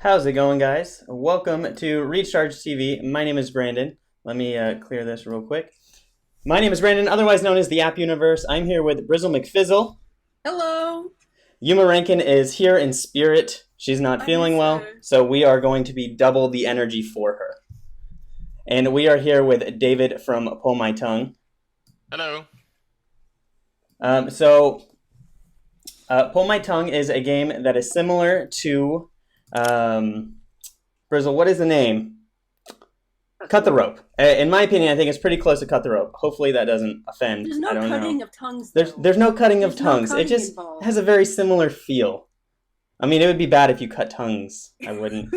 How's it going, guys? Welcome to Recharge TV. My name is Brandon. Let me clear this real quick. My name is Brandon, otherwise known as TheAppUniverse. I'm here with BrizzleMcFizzle. Hello. YumaRanken is here in spirit. She's not feeling well, so we are going to be double the energy for her. And we are here with David from Pull My Tongue. Hello. Pull My Tongue is a game that is similar to Brizzle, what is the name? Cut the Rope. In my opinion, I think it's pretty close to Cut the Rope. Hopefully that doesn't offend. There's no I don't cutting know. of tongues. There's no cutting of tongues. No cutting it just involved. has a very similar feel. I mean, it would be bad if you cut tongues. I wouldn't.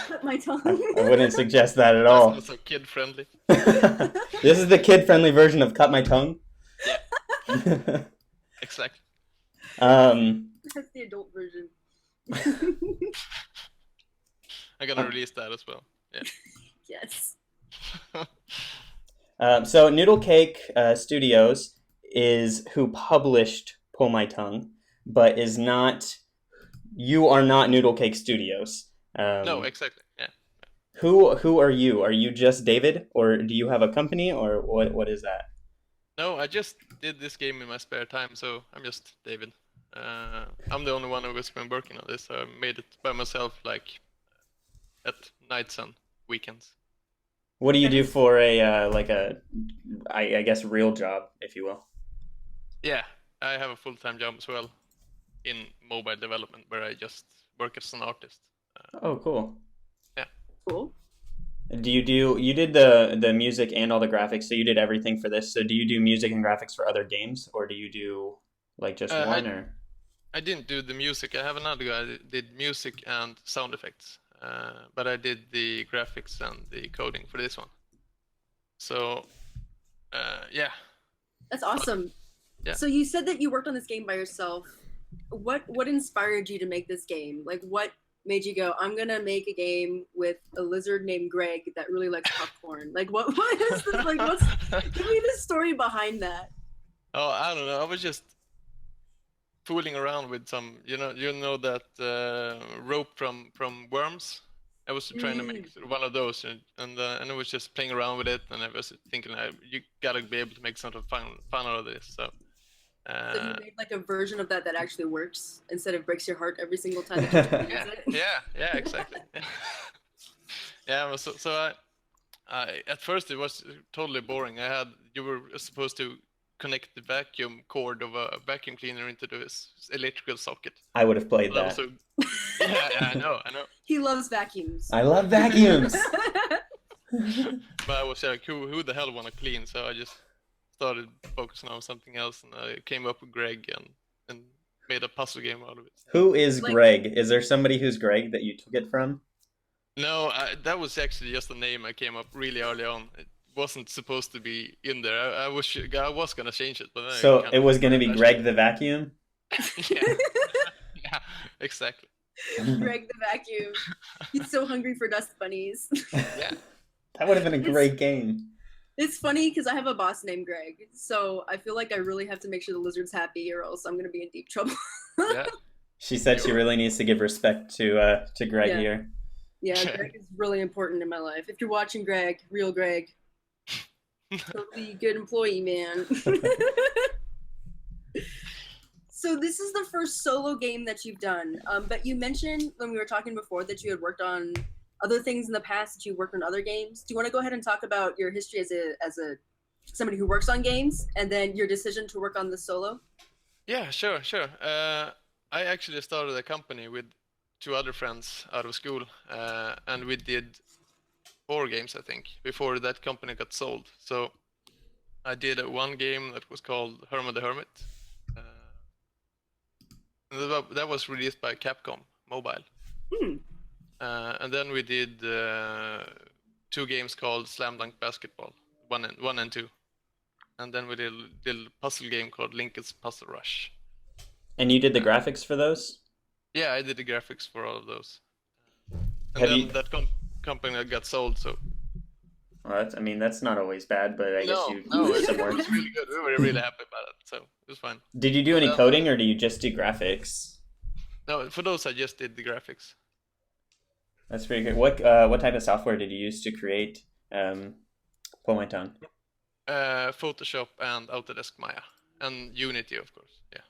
Cut my tongue. I wouldn't suggest that at all. That's also kid-friendly. This is the kid-friendly version of Cut My Tongue. Yeah. Exactly. That's the adult version. I'm gonna release that as well. Yeah. Yes. So Noodle Cake Studios is who published Pull My Tongue, but is not. You are not Noodle Cake Studios. No, exactly. Yeah. Who are you? Are you just David, or do you have a company, or what is that? No, I just did this game in my spare time, so I'm just David. I'm the only one who has been working on this, so I made it by myself, like at nights and weekends. What do you do for a I guess real job, if you will? Yeah, I have a full-time job as well in mobile development, where I just work as an artist. Oh, cool. Yeah. Cool. You did the music and all the graphics, so you did everything for this. So do you do music and graphics for other games, or do you do like just one? Or I didn't do the music. I have another guy that did music and sound effects, but I did the graphics and the coding for this one. So, yeah. That's awesome. Yeah. So you said that you worked on this game by yourself. What inspired you to make this game? Like, what made you go, I'm gonna make a game with a lizard named Greg that really likes popcorn? Like, what is this? Like, give me the story behind that. Oh, I don't know. I was just fooling around with some, you know that rope from worms. I was trying to make one of those, and I was just playing around with it, and I was thinking, you gotta be able to make something fun out of this. So you made like a version of that actually works instead of breaks your heart every single time that you use it. Yeah, exactly. Yeah, so I at first it was totally boring. You were supposed to connect the vacuum cord of a vacuum cleaner into this electrical socket. I would have played that. Also, yeah, I know. He loves vacuums. I love vacuums. But I was like, who the hell want to clean? So I just started focusing on something else, and I came up with Greg and made a puzzle game out of it. Who is Greg? Is there somebody who's Greg that you took it from? No, that was actually just a name I came up really early on. It wasn't supposed to be in there. I was gonna change it, but then so it was gonna be Greg the Vacuum. Yeah, exactly. Greg the Vacuum. He's so hungry for dust bunnies. Yeah, that would have been a great game. It's funny because I have a boss named Greg, so I feel like I really have to make sure the lizard's happy, or else I'm gonna be in deep trouble. Yeah. She said she really needs to give respect to Greg here. Yeah, Greg is really important in my life. If you're watching, Greg, real Greg, totally good employee, man. So this is the first solo game that you've done, but you mentioned when we were talking before that you had worked on other things in the past, that you worked on other games. Do you want to go ahead and talk about your history as a somebody who works on games, and then your decision to work on the solo? Yeah, sure. I actually started a company with 2 other friends out of school, and we did 4 games, I think, before that company got sold. So I did one game that was called Herman the Hermit. That was released by Capcom Mobile. Hmm. And then we did 2 games called Slam Dunk Basketball, 1 and 2. And then we did a puzzle game called Link's Puzzle Rush. And you did the graphics for those? Yeah, I did the graphics for all of those. And Have then you- that company got sold, so... Well, that's not always bad, but I guess you No, did it some work. was really good. We were really happy about it, so it was fine. Did you do any coding, or do you just do graphics? No, for those I just did the graphics. That's pretty good. What type of software did you use to create Pull My Tongue? Photoshop and Autodesk Maya. And Unity, of course, yeah.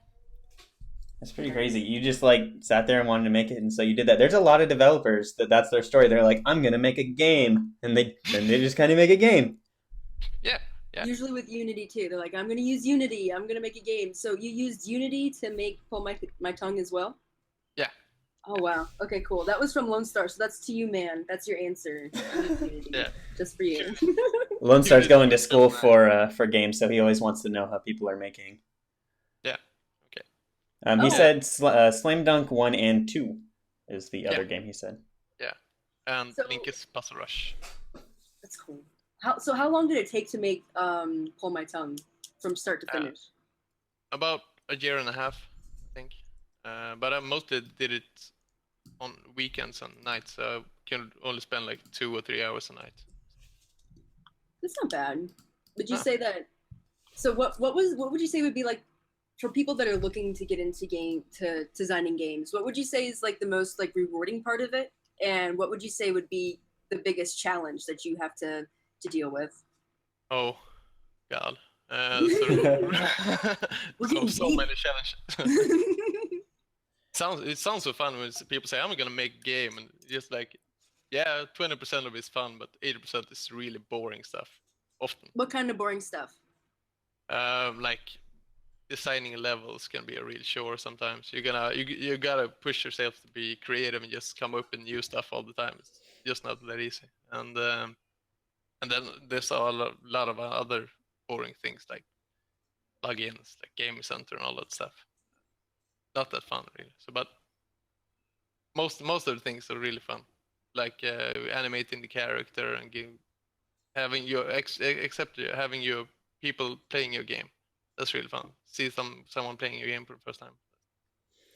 That's pretty crazy. You just like sat there and wanted to make it, and so you did that. There's a lot of developers that's their story. They're like, I'm gonna make a game, and they just kind of make a game. Yeah. Usually with Unity too. They're like, I'm gonna use Unity. I'm gonna make a game. So you used Unity to make Pull My Tongue as well? Yeah. Oh wow. Okay, cool. That was from Lone Star. So that's to you, man. That's your answer. Unity. Yeah. Just for you. Lone Star's going to school for games, so he always wants to know how people are making. Yeah. Okay. He said Slam Dunk 1 and 2 is the other game he said. Yeah. And So- Link's Puzzle Rush. That's cool. How long did it take to make Pull My Tongue from start to finish? About a year and a half, I think. But I mostly did it on weekends and nights, so I can only spend like 2 or 3 hours a night. That's not bad. Would you No. say that? So what would you say would be like for people that are looking to get into designing games? What would you say is like the most like rewarding part of it, and what would you say would be the biggest challenge that you have to deal with? Oh, God. We're getting so deep. many challenges. It sounds so fun when people say, I'm gonna make a game, and just like, yeah, 20% of it's fun, but 80% is really boring stuff, often. What kind of boring stuff? Like designing levels can be a real chore sometimes. You gotta push yourself to be creative and just come up with new stuff all the time. It's just not that easy. And then there's a lot of other boring things like plugins, like Game Center and all that stuff. Not that fun really. So, but most of the things are really fun, like animating the character and having your people playing your game. That's really fun. See someone playing your game for the first time.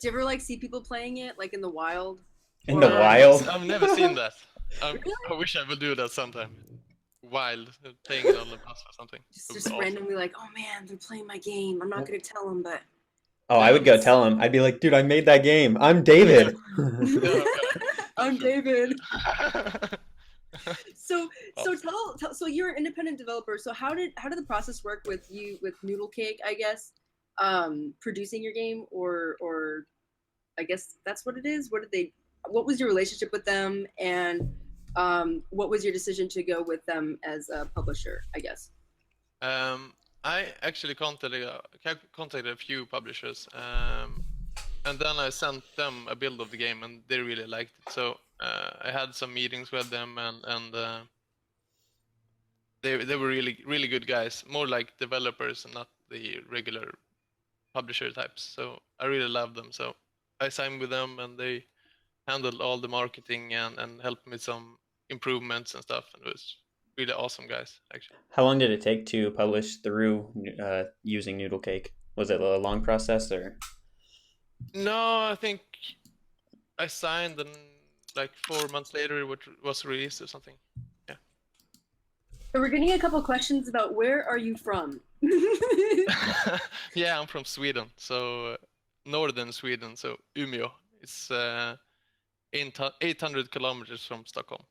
Do you ever like see people playing it like in the wild? In the Or- wild? I've never seen that. I Really? wish I would do that sometime. Wild, playing it on the bus or something. Would be Just awesome. randomly like, oh man, they're playing my game. I'm not gonna tell them, but Oh, I would go tell him. I'd be like, dude, I made that game. I'm David. I'm David. So Awesome. so you're an independent developer. So how did the process work with Noodle Cake, I guess, producing your game, or I guess that's what it is. What was your relationship with them, and what was your decision to go with them as a publisher, I guess? I actually contacted a few publishers, and then I sent them a build of the game, and they really liked it. So I had some meetings with them, and they were really good guys, more like developers and not the regular publisher types. So I really loved them. So I signed with them, and they handled all the marketing and helped me with some improvements and stuff. And it was really awesome guys, actually. How long did it take to publish through using Noodle Cake? Was it a long process or? No, I think I signed, and like 4 months later it was released or something. Yeah. So we're getting a couple questions about where are you from? Yeah, I'm from Sweden, so northern Sweden, so Umeå. It's 800 kilometers from Stockholm.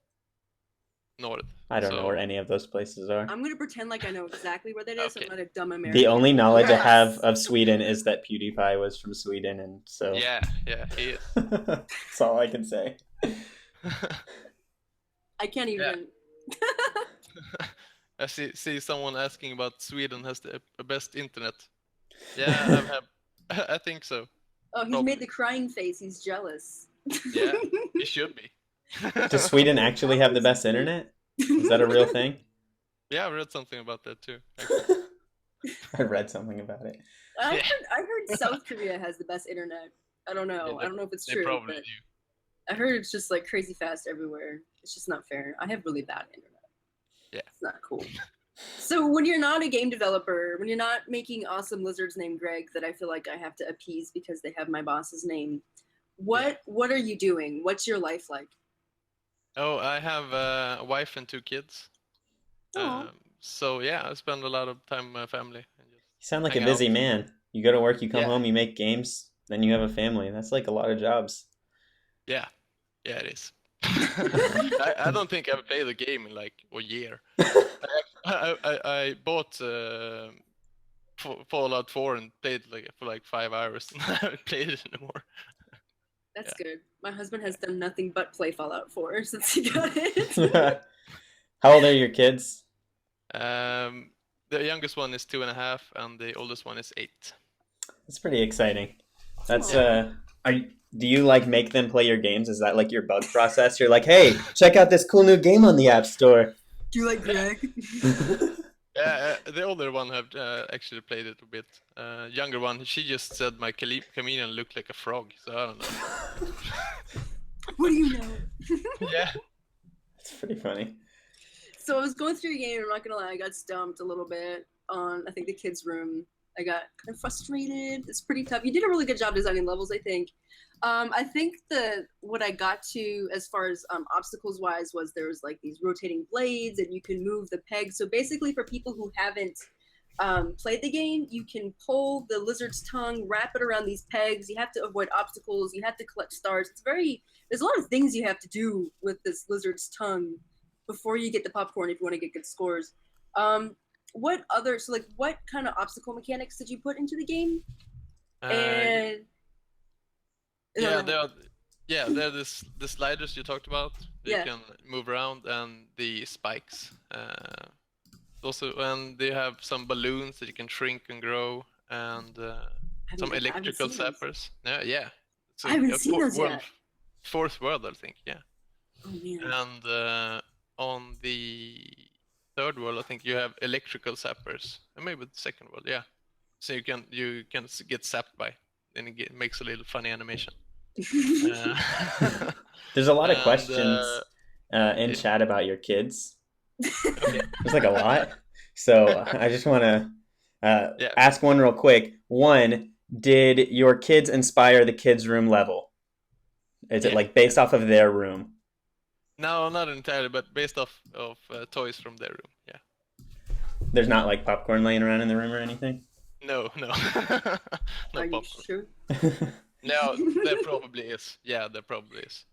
North. I don't know where any of those places are. I'm gonna pretend like I know exactly where that is. Okay. I'm not a dumb American. The only knowledge I Yes. have of Sweden is that PewDiePie was from Sweden, and so Yeah, he is. that's all I can say. I can't even. I see someone asking about Sweden has the best internet. Yeah, I think so. Oh, he's made the crying face. He's jealous. Yeah, it should be. Does Sweden actually have the best internet? Is that a real thing? Yeah, I read something about that too. I read something about it. I heard South Korea has the best internet. I don't know. Yeah, I don't know if it's they true, probably but do. I heard it's just like crazy fast everywhere. It's just not fair. I have really bad internet. Yeah. It's not cool. So when you're not a game developer, when you're not making awesome lizards named Greg that I feel like I have to appease because they have my boss's name, what are you doing? What's your life like? Oh, I have a wife and 2 kids. Aw. So yeah, I spend a lot of time with my family and just You sound like a hang busy out. man. You go to work, you come Yeah. home, you make games, then you have a family. That's like a lot of jobs. Yeah, yeah, it is. I don't think I've played the game in like a year. I bought Fallout 4 and played like for like 5 hours, and I haven't played it anymore. That's good. My husband has done nothing but play Fallout 4 since he got it. How old are your kids? The youngest one is 2.5, and the oldest one is 8. That's pretty exciting. That's Aw. do you like make them play your games? Is that like your bug process? You're like, hey, check out this cool new game on the App Store. Do you like Greg? Yeah, the older one have actually played it a bit. Younger one, she just said my chameleon looked like a frog, so I don't know. What do you know? Yeah. That's pretty funny. So I was going through your game, I'm not gonna lie, I got stumped a little bit on, I think, the kids' room. I got kind of frustrated. It's pretty tough. You did a really good job designing levels, I think. I think what I got to as far as obstacles wise was there was like these rotating blades and you can move the pegs. So basically for people who haven't played the game, you can pull the lizard's tongue, wrap it around these pegs. You have to avoid obstacles. You have to collect stars. There's a lot of things you have to do with this lizard's tongue before you get the popcorn if you want to get good scores. What kind of obstacle mechanics did you put into the game? And yeah, there are the sliders you talked about. You Yeah. can move around, and the spikes. Also, and they have some balloons that you can shrink and grow, and some electrical zappers. Yeah. So, I haven't seen those yet. Fourth world, I think. Yeah. Oh man. And on the third world, I think you have electrical zappers, and maybe the second world. Yeah. So you can get zapped by, and it makes a little funny animation. There's a lot of questions in chat about your kids. Okay. There's like a lot. So I just want to ask one real quick. One, did your kids inspire the kids' room level? Is it like based off of their room? No, not entirely, but based off of toys from their room. Yeah. There's not like popcorn laying around in the room or anything? No. No Are popcorn. you sure? No, there probably is. Yeah, there probably is.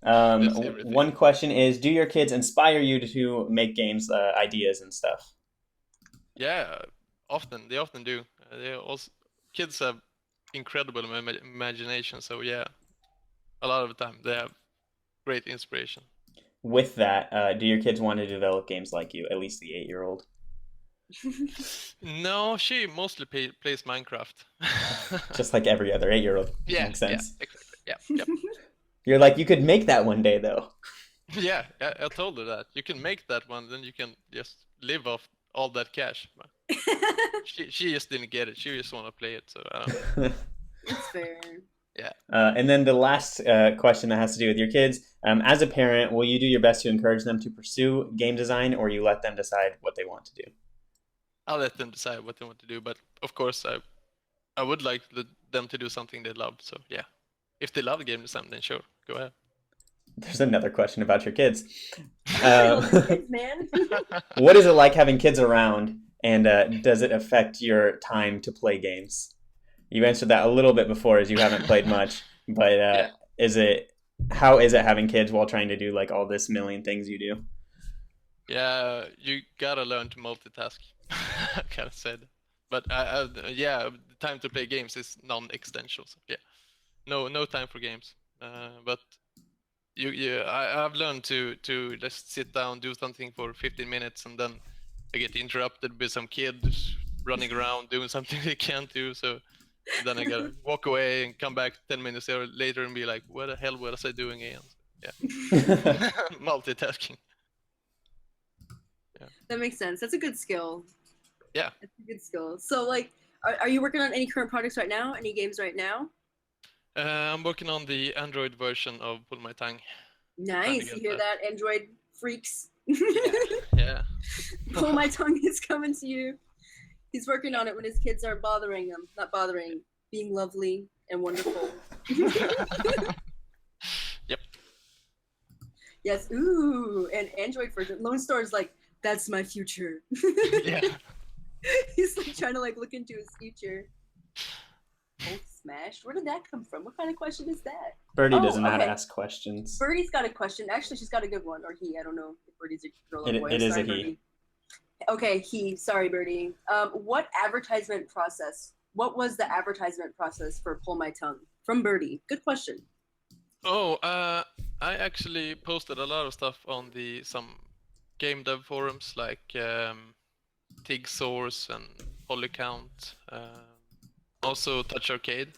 One question is, do your kids inspire you to make games, ideas and stuff? Yeah, often. They often do. Kids have incredible imagination, so yeah, a lot of the time they have great inspiration. With that, do your kids want to develop games like you, at least the 8-year-old? No, she mostly plays Minecraft. Just like every other 8-year-old. Yeah, Makes sense. Yeah, exactly. Yeah. You're like, you could make that one day, though. Yeah, I told her that. You can make that one, then you can just live off all that cash. She just didn't get it. She just want to play it, so I don't know. That's fair. Yeah. And then the last question that has to do with your kids. As a parent, will you do your best to encourage them to pursue game design, or you let them decide what they want to do? I'll let them decide what they want to do, but of course I would like them to do something they love. So yeah, if they love game design, then sure, go ahead. There's another question about your kids. Kids, man. What is it like having kids around, and does it affect your time to play games? You answered that a little bit before, as you haven't played much, but how is it having kids while trying to do like all this million things you do? Yeah, you gotta learn to multitask. I kind of said, but the time to play games is non-existential. So yeah, no time for games. But I've learned to just sit down, do something for 15 minutes, and then I get interrupted by some kid running around doing something they can't do. So then I gotta walk away and come back 10 minutes later and be like, what the hell was I doing again? Yeah, multitasking. Yeah. That makes sense. That's a good skill. Yeah. That's a good skill. So like, Are you working on any current projects right now? Any games right now? I'm working on the Android version of Pull My Tongue. Nice. You hear that, Android freaks? Yeah. Pull My Tongue is coming to you. He's working on it when his kids are bothering him. Not bothering, being lovely and wonderful. Yep. Yes. Ooh, and Android version. Lone Star is like, that's my future. Yeah. He's like trying to like look into his future. Oh, Smash. Where did that come from? What kind of question is that? Birdie doesn't know how to ask questions. Birdie's got a question. Actually, she's got a good one. Or he. I don't know if Birdie's a girl or boy. It is Sorry, a he. Birdie. Okay, he. Sorry, Birdie. What advertisement process? What was the advertisement process for Pull My Tongue? From Birdie. Good question. Oh, I actually posted a lot of stuff on some game dev forums like TIG Source and Polycount, also Touch Arcade.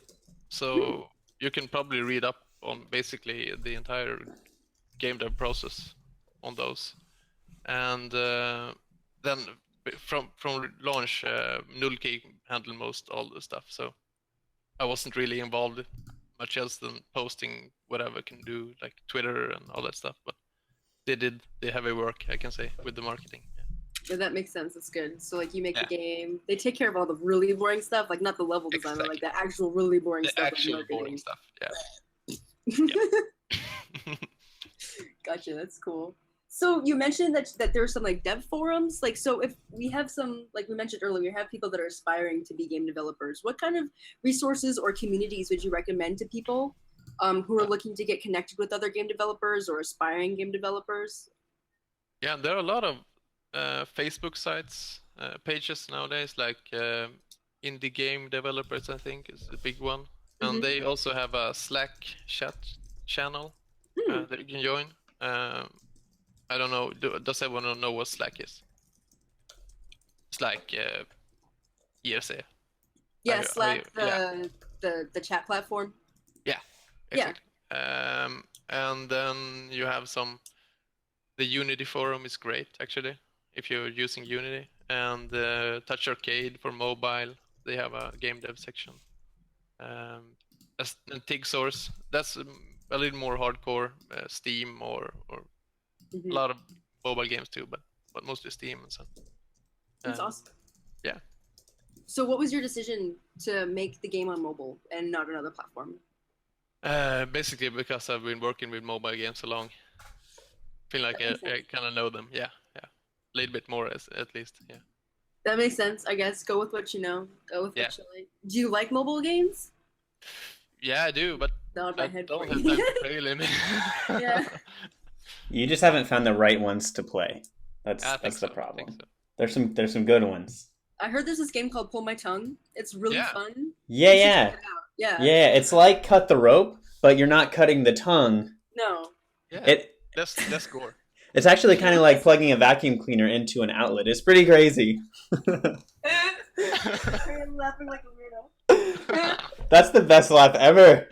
So you can probably read up on basically the entire game dev process on those. And then from launch, Nullkey handled most all the stuff. So I wasn't really involved much else than posting whatever I can do, like Twitter and all that stuff. But they did the heavy work, I can say, with the marketing. Yeah, that makes sense. That's good. So like you make the game, they take care of all the really boring stuff, like not the level design, but like the actual really boring stuff. The actual boring stuff, yeah. Gotcha. That's cool. So you mentioned that there's some like dev forums. Like, so if we have some, like we mentioned earlier, we have people that are aspiring to be game developers. What kind of resources or communities would you recommend to people who are looking to get connected with other game developers or aspiring game developers? Yeah, there are a lot of Facebook sites, pages nowadays, like indie game developers, I think, is a big one. And they also have a Slack chat channel that you can join. I don't know, does everyone know what Slack is? It's like ESA. Yeah, Slack, the chat platform. Yeah, exactly. Yeah. And then you have the Unity forum is great, actually, if you're using Unity. And Touch Arcade for mobile, they have a game dev section. And TIG Source, that's a little more hardcore, Steam or a lot of mobile games too, but mostly Steam and stuff. That's awesome. Yeah. So what was your decision to make the game on mobile and not another platform? Basically because I've been working with mobile games so long. I feel like I kind of know them. Yeah. A little bit more at least. Yeah. That makes sense, I guess. Go with what you know. Go with what you like. Do you like mobile games? Yeah, I do, but I don't have time to play them. Yeah. You just haven't found the right ones to play. That's the problem. So. There's some good ones. I heard there's this game called Pull My Tongue. It's really fun. Yeah. It's like Cut the Rope, but you're not cutting the tongue. No. Yeah. That's gore. It's actually kind of like plugging a vacuum cleaner into an outlet. It's pretty crazy. I'm laughing like a weirdo. That's the best laugh ever.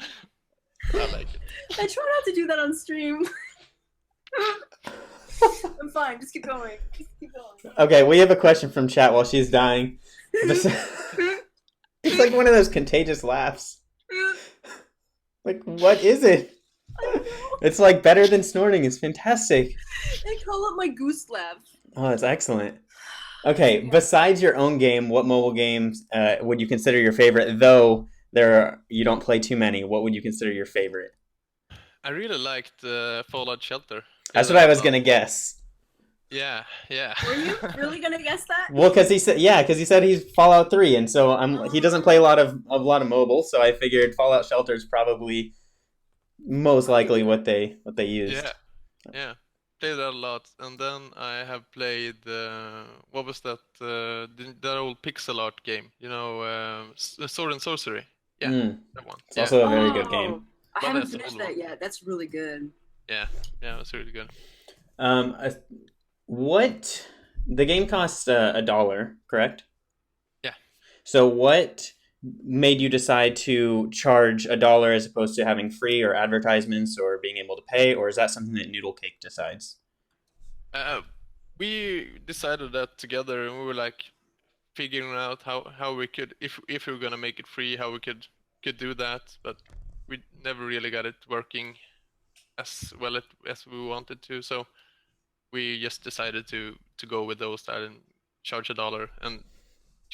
I like it. I try not to do that on stream. I'm fine. Just keep going. Okay, we have a question from chat while she's dying. It's like one of those contagious laughs. Like, what is it? It's like better than snorting. It's fantastic. They call it my goose laugh. Oh, that's excellent. Okay, besides your own game, what mobile games would you consider your favorite? Though you don't play too many. What would you consider your favorite? I really liked Fallout Shelter. That's what I was gonna guess. Yeah. Were you really gonna guess that? Well, because he said he's Fallout 3, and so he doesn't play a lot of mobile, so I figured Fallout Shelter is probably most likely what they used. Yeah. Played that a lot, and then I have played what was that? That old pixel art game, Sword and Sorcery. Yeah, that one. It's also a very good game. I haven't finished that yet. That's really good. Yeah, it's really good. What the game costs $1, correct? Yeah. So what made you decide to charge $1 as opposed to having free or advertisements or being able to pay, or is that something that Noodle Cake decides? We decided that together, and we were like, figuring out how we could, if we were gonna make it free, how we could do that, but we never really got it working as well as we wanted to. So we just decided to go with those that and charge $1 and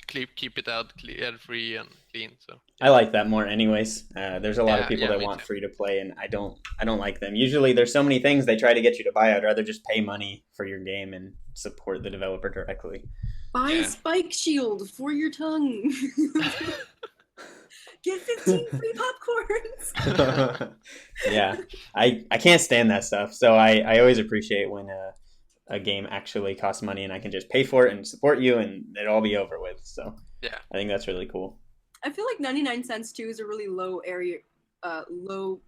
keep it out ad free and clean. So I like that more, anyways. There's a lot of people that me want too. free to play, and I don't like them. Usually, there's so many things they try to get you to buy. I'd rather just pay money for your game and support the developer directly. Buy a spike shield for your tongue. Get 15 free popcorns. Yeah, I can't stand that stuff. So I always appreciate when a game actually costs money and I can just pay for it and support you and it'll all be over with. So yeah, I think that's really cool. I feel like 99 cents too is a really low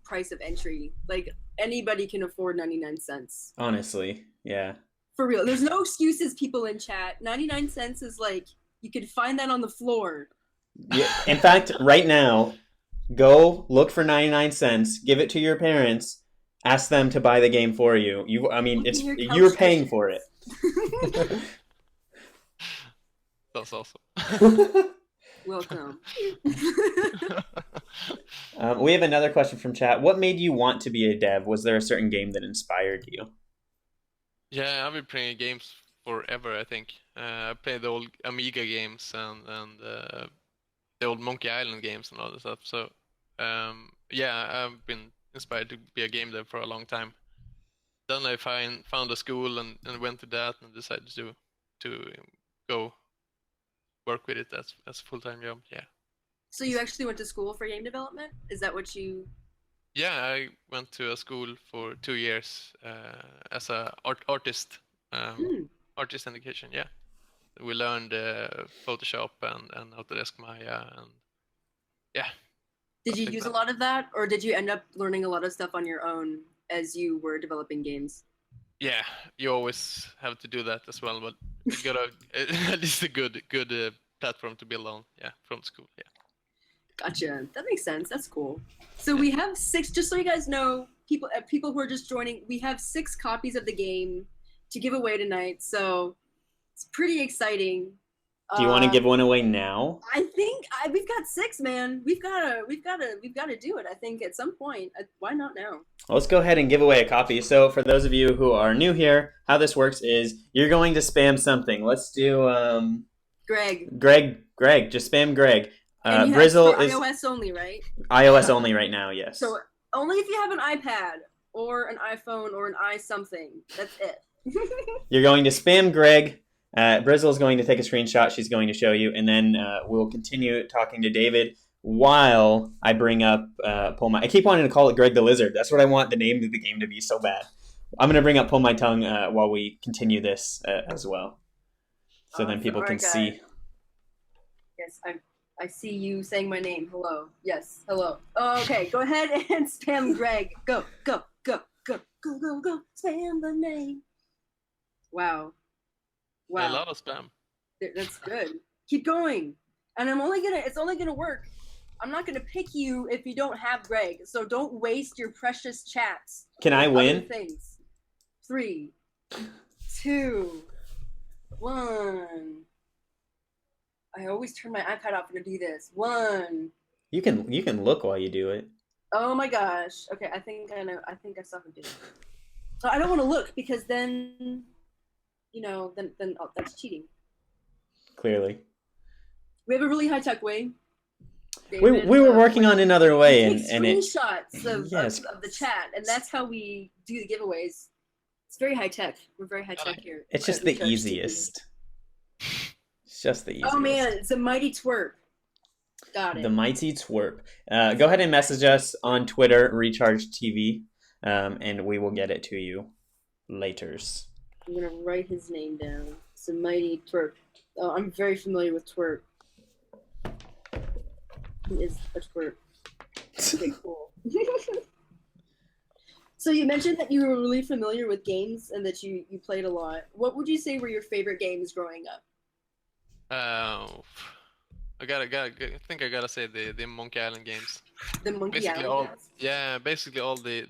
price of entry. Like anybody can afford 99 cents. Honestly, yeah. For real. There's no excuses, people in chat. 99 cents is like, you could find that on the floor. Yeah. In fact, right now, go look for 99 cents, give it to your parents, ask them to buy the game for you. You're paying for it. That's awesome. Welcome. We have another question from chat. What made you want to be a dev? Was there a certain game that inspired you? Yeah, I've been playing games forever, I think. I played the old Amiga games and the old Monkey Island games and all that stuff. So, yeah, I've been inspired to be a game dev for a long time. Then I found a school and went to that and decided to go work with it as a full-time job. Yeah. So you actually went to school for game development? Is that what you... Yeah, I went to a school for 2 years as a artist, artist education. Yeah, we learned Photoshop and Autodesk Maya, and yeah. Did you use a lot of that, or did you end up learning a lot of stuff on your own as you were developing games? Yeah, you always have to do that as well, but you gotta at least a good platform to build on. Yeah, from school. Yeah. Gotcha. That makes sense. That's cool. So we have 6, just so you guys know, people who are just joining, we have 6 copies of the game to give away tonight. So it's pretty exciting. Do you want to give one away now? I think we've got 6, man. We've got to do it. I think at some point. Why not now? Well, let's go ahead and give away a copy. So for those of you who are new here, how this works is you're going to spam something. Let's do Greg. Just spam Greg. Brizzle is iOS only, right? iOS only right now, yes. So only if you have an iPad or an iPhone or an i-something. That's it. You're going to spam Greg. Brizzle is going to take a screenshot. She's going to show you, and then we'll continue talking to David while I bring up Pull My... I keep wanting to call it Greg the Lizard. That's what I want the name of the game to be so bad. I'm going to bring up Pull My Tongue while we continue this as well. So then people can see. Yes, I see you saying my name. Hello. Yes, hello. Okay, go ahead and spam Greg. Go. Spam the name. Wow. A lot of spam. That's good. Keep going. And it's only gonna work. I'm not gonna pick you if you don't have Greg. So don't waste your precious chats. Can I win? Other things. 3, 2, 1. I always turn my iPad off when I do this. 1. You can look while you do it. Oh my gosh. Okay, I think I know. I think I saw him do it. So I don't want to look because then, then that's cheating. Clearly. We have a really high-tech way. David, we were working on another way, and screenshots of the chat, and that's how we do the giveaways. It's very high-tech. We're very high-tech here. It's just the easiest. It's just the easiest. Oh man, it's a mighty twerp. Got it. The mighty twerp. Go ahead and message us on Twitter, Recharge TV, and we will get it to you laters. I'm gonna write his name down. It's a mighty twerp. Oh, I'm very familiar with twerp. He is a twerp. Okay, cool. So you mentioned that you were really familiar with games and that you played a lot. What would you say were your favorite games growing up? I think I gotta say the Monkey Island games. The Monkey Island games? Yeah, basically all the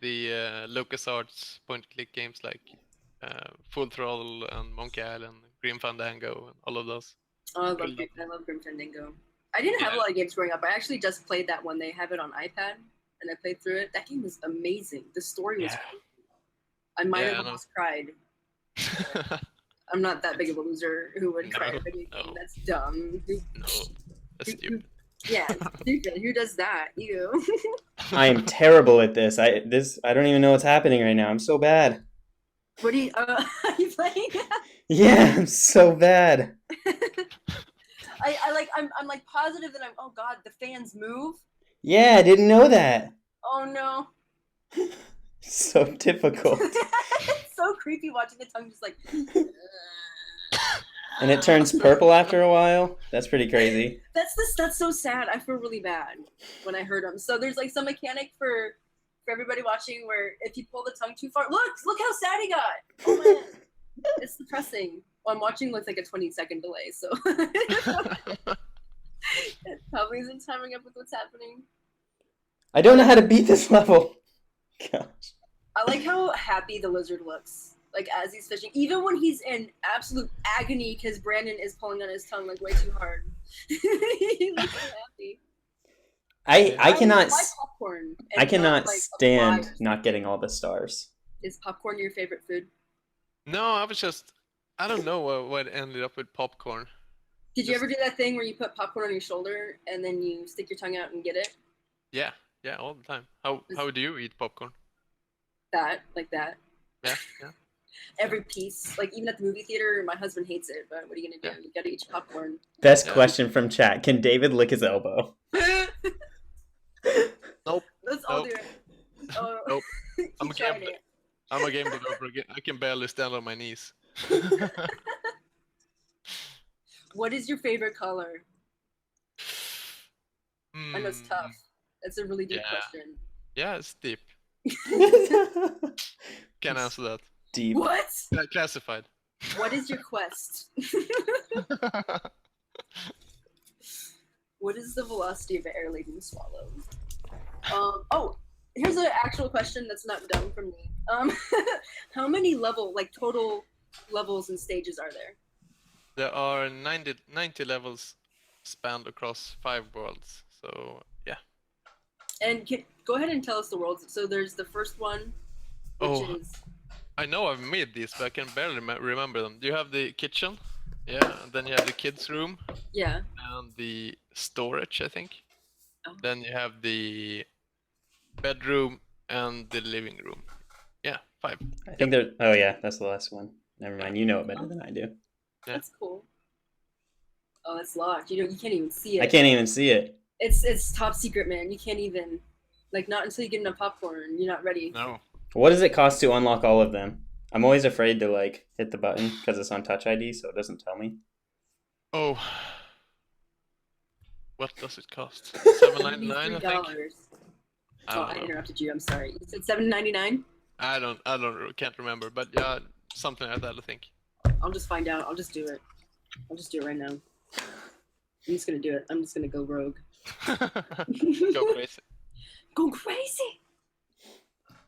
LucasArts point-and-click games like Full Throttle and Monkey Island, Grim Fandango, and all of those. Oh, I love Grim Fandango. I didn't have a lot of games growing up. I actually just played that one. They have it on iPad, and I played through it. That game was amazing. The story was crazy. I might have almost cried. I'm not that big of a loser who would cry at a video game. That's dumb. That's stupid. Yeah, stupid. Who does that? You. I am terrible at this. I don't even know what's happening right now. I'm so bad. What are you playing? Yeah, I'm so bad. I'm like positive that oh god, the fans move. Yeah, I didn't know that. Oh no. So difficult. It's so creepy watching the tongue just like. And it turns purple after a while. That's pretty crazy. That's so sad. I feel really bad when I heard him. So there's like some mechanic for everybody watching where if you pull the tongue too far, look how sad he got. Oh man, it's depressing. Well, I'm watching with like a 20-second delay, so it probably isn't timing up with what's happening. I don't know how to beat this level. Gosh. I like how happy the lizard looks, like as he's fishing, even when he's in absolute agony because Brandon is pulling on his tongue like way too hard. He looks so happy. I cannot stand like, not getting all the stars. Is popcorn your favorite food? No, I don't know what ended up with popcorn. Did you ever do that thing where you put popcorn on your shoulder and then you stick your tongue out and get it? Yeah, all the time. How do you eat popcorn? Like that. Yeah. Every piece, like even at the movie theater, my husband hates it, but what are you gonna do? You gotta eat your popcorn. Best question from chat: can David lick his elbow? Nope. Let's all do it. Oh, nope. I'm a game developer. I can barely stand on my knees. What is your favorite color? I know it's tough. It's a really deep question. Yeah, it's deep. Can't answer that. Deep. What? Classified. What is your quest? What is the velocity of an air-laden swallow? Here's an actual question that's not dumb from me. How many total levels and stages are there? There are 90 levels spanned across 5 worlds. So yeah. And go ahead and tell us the worlds. So there's the first one, which is. I know I've made these, but I can barely remember them. Do you have the kitchen? Yeah, and then you have the kids' room. Yeah. And the storage, I think. Oh. Then you have the bedroom and the living room. Yeah, 5. I think there. Oh yeah, that's the last one. Never mind. You know it better than I do. Yeah. That's cool. Oh, it's locked. You can't even see it. I can't even see it. It's top secret, man. You can't even not until you get enough popcorn. You're not ready. No. What does it cost to unlock all of them? I'm always afraid to hit the button because it's on Touch ID, so it doesn't tell me. Oh. What does it cost? $7.99, I think. I interrupted you. I'm sorry. You said $7.99? I can't remember, but yeah, something like that, I think. I'll just find out. I'll just do it. I'll just do it right now. I'm just gonna do it. I'm just gonna go rogue. Go crazy. Go crazy.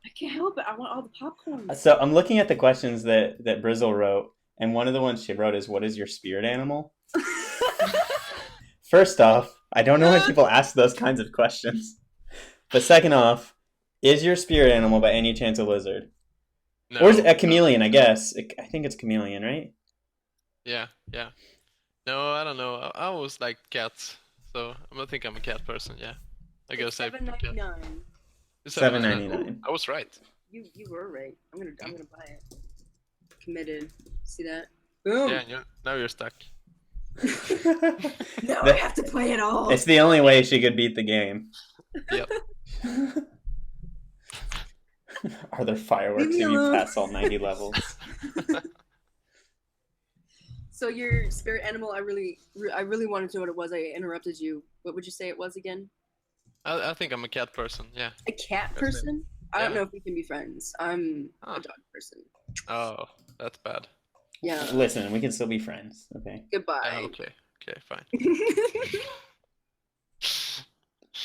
I can't help it. I want all the popcorn. So I'm looking at the questions that Brizzle wrote, and one of the ones she wrote is, "What is your spirit animal?" First off, I don't know when people ask those kinds of questions. But second off, is your spirit animal by any chance a lizard? No, or is it a chameleon? I guess I think it's chameleon, right? Yeah. No, I don't know. I always liked cats, so I think I'm a cat person. Yeah, I gotta say. $7.99. $7.99. I was right. You were right. I'm gonna buy it. Committed. See that? Boom. Yeah, now you're stuck. No, I have to play it all. It's the only way she could beat the game. Yep. Are there fireworks if you pass all 90 levels? So your spirit animal, I really wanted to know what it was. I interrupted you. What would you say it was again? I think I'm a cat person. Yeah. A cat person? I don't know if we can be friends. I'm a dog person. Oh, that's bad. Yeah. Listen, we can still be friends. Okay. Goodbye. Okay, fine.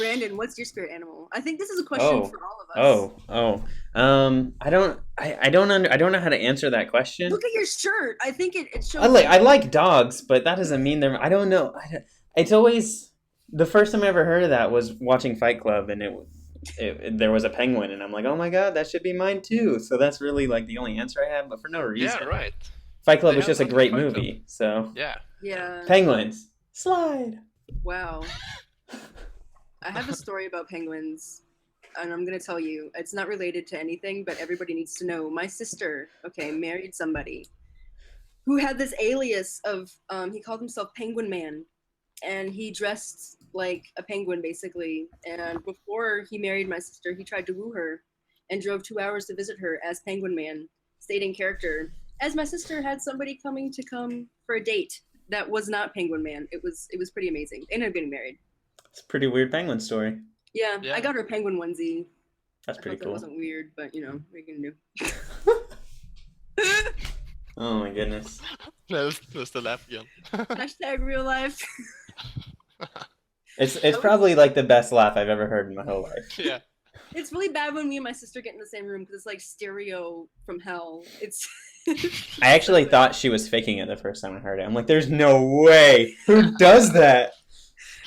Brandon, what's your spirit animal? I think this is a question for all of us. I don't know how to answer that question. Look at your shirt. I think it shows. I like dogs, but that doesn't mean they're. I don't know. It's always the first time I ever heard of that was watching Fight Club, and there was a penguin, and I'm like, oh my god, that should be mine too. So that's really like the only answer I have, but for no reason. Yeah, right. Fight Club They was just a have great Fight Club. movie. So Yeah. penguins slide. Wow. I have a story about penguins, and I'm gonna tell you. It's not related to anything, but everybody needs to know. My sister, married somebody who had this alias of he called himself Penguin Man, and he dressed like a penguin basically. And before he married my sister, he tried to woo her and drove 2 hours to visit her as Penguin Man, stayed in character. As my sister had somebody coming for a date that was not Penguin Man. It was pretty amazing. They ended up getting married. It's a pretty weird penguin story. Yeah, I got her a penguin onesie. That's pretty cool. That wasn't weird, but what are you gonna do? Oh my goodness. That's the laugh again. Hashtag real life. It's probably like the best laugh I've ever heard in my whole life. Yeah. It's really bad when me and my sister get in the same room because it's like stereo from hell. It's. I actually thought she was faking it the first time I heard it. I'm like, there's no way. Who does that?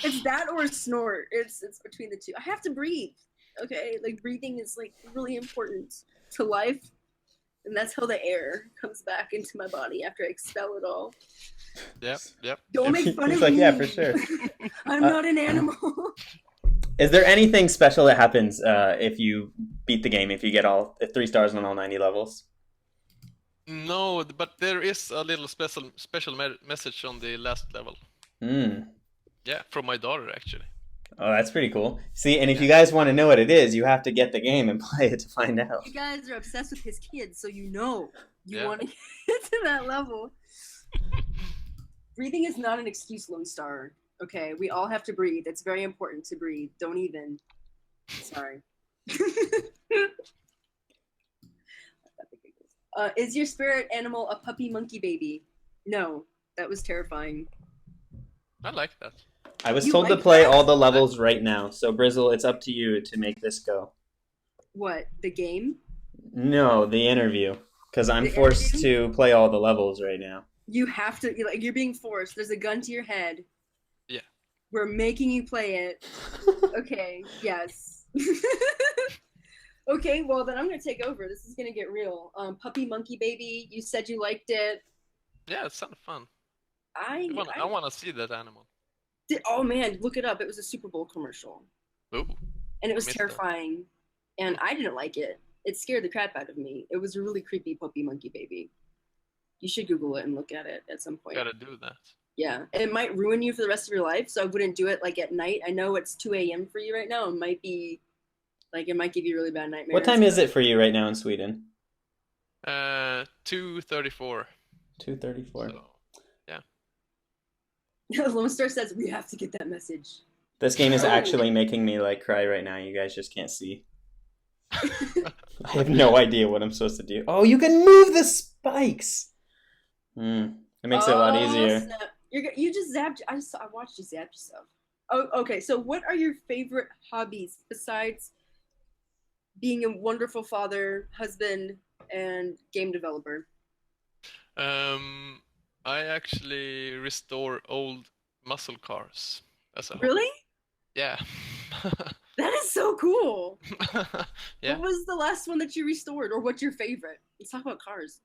It's that or a snort. It's between the two. I have to breathe. Okay, like breathing is like really important to life, and that's how the air comes back into my body after I expel it all. Yep. Don't make fun of like, me. yeah, for sure. I'm not an animal. Is there anything special that happens if you beat the game? If you get all 3 stars on all 90 levels? No, but there is a little special message on the last level. Yeah, from my daughter actually. Oh, that's pretty cool. See, and if you guys want to know what it is, you have to get the game and play it to find out. You guys are obsessed with his kids, so you want to get to that level. Breathing is not an excuse, Lone Star. Okay, we all have to breathe. It's very important to breathe. Don't even. Sorry. Is your spirit animal a puppy monkey baby? No, that was terrifying. I like that. I was told to play all the levels right now, so Brizzle, it's up to you to make this go. What, the game? No, the interview, because I'm forced to play all the levels right now. You have to, you're being forced. There's a gun to your head. Yeah. We're making you play it. Okay, yes. Okay, well then I'm gonna take over. This is gonna get real. Puppy monkey baby, you said you liked it. Yeah, it sounded fun. I want to see that animal. Oh man, look it up. It was a Super Bowl commercial. Ooh. And it was terrifying. And I didn't like it. It scared the crap out of me. It was a really creepy puppy monkey baby. You should Google it and look at it at some point. Gotta do that. Yeah, it might ruin you for the rest of your life, so I wouldn't do it like at night. I know it's 2 a.m. for you right now. It might be, it might give you really bad nightmares. What time is it for you right now in Sweden? 2:34. 2:34. So, Lone Star says we have to get that message. This game is actually making me cry right now. You guys just can't see. I have no idea what I'm supposed to do. Oh, you can move the spikes. It makes it a lot easier. Snap. You just zapped. I watched you zap yourself. Oh, okay. So, what are your favorite hobbies besides being a wonderful father, husband, and game developer? I actually restore old muscle cars. Really? Yeah. That is so cool. Yeah. What was the last one that you restored, or what's your favorite? Let's talk about cars.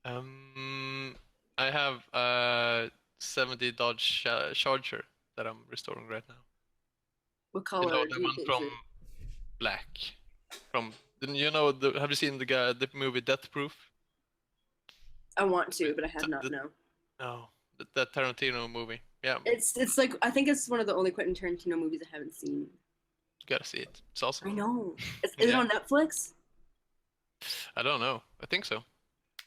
I have a 70 Dodge Charger that I'm restoring right now. What color? The one from Black. Have you seen the movie Death Proof? I want to, but I have not. No. No, that Tarantino movie. Yeah. It's like, I think it's one of the only Quentin Tarantino movies I haven't seen. You gotta see it. It's awesome. I know. Is it on Netflix? I don't know. I think so.